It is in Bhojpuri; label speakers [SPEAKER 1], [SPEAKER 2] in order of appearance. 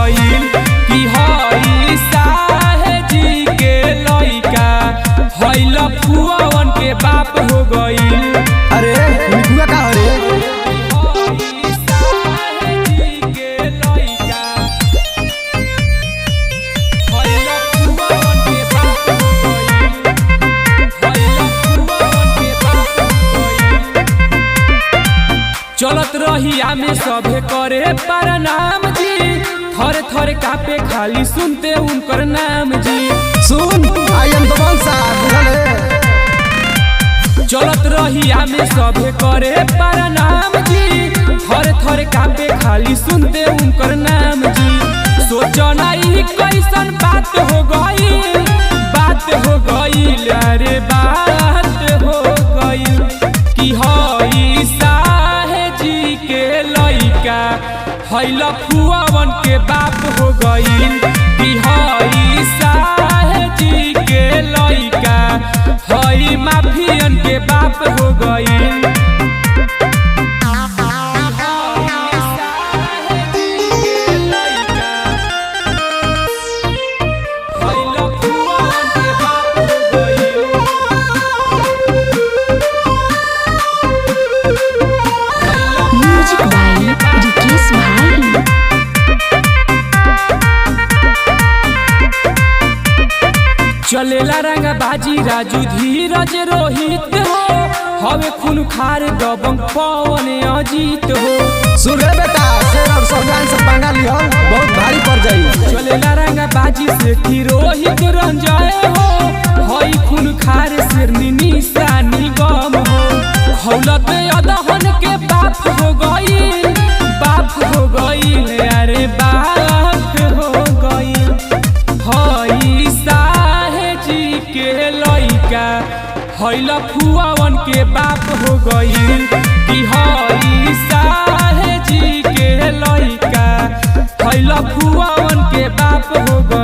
[SPEAKER 1] गईल कि हई साहे जी के लइका हई लफुआवन के बाप हो गईल।
[SPEAKER 2] अरे लिखुआ का रे
[SPEAKER 1] चलत रहिया में सभे करे प्रणाम जी, थर थर कापे खाली सुनते उनकर नाम जी।
[SPEAKER 2] सुन आई एम द वन साहब।
[SPEAKER 1] चलत रहिया में सभे करे प्रणाम जी, थर थर कापे खाली सुनते उनकर नाम जी। सोचना ई कैसन बात हो गईल, बात हो गईल, अरे बात हो गईल कि हई साहे जी के लइका हई लफुआवन के बाप हो गईल कि हई साहे जी के लइका हई माफियन के बाप हो गईल। चलेला रंगा बाजी राजू धीरज रोहित हो, हवे खून खार दबंग पवन अजीत हो।
[SPEAKER 2] सुन रे बेटा शेर और सोहजान से पंगा लियो बहुत भारी पड़ जाई।
[SPEAKER 1] चलेला रंगा बाजी से रोहित रंजय हो, हई खून खार शेरनी निशानी गम हो। हौलत अदहन के बाप हो गईल, बाप हो गईल, अरे बाप हो गईल हई साहे जी के लइका हई लफुआवन के बाप हो गईल कि हई साहे जी के लइका हई लफुआवन के बाप हो गईल।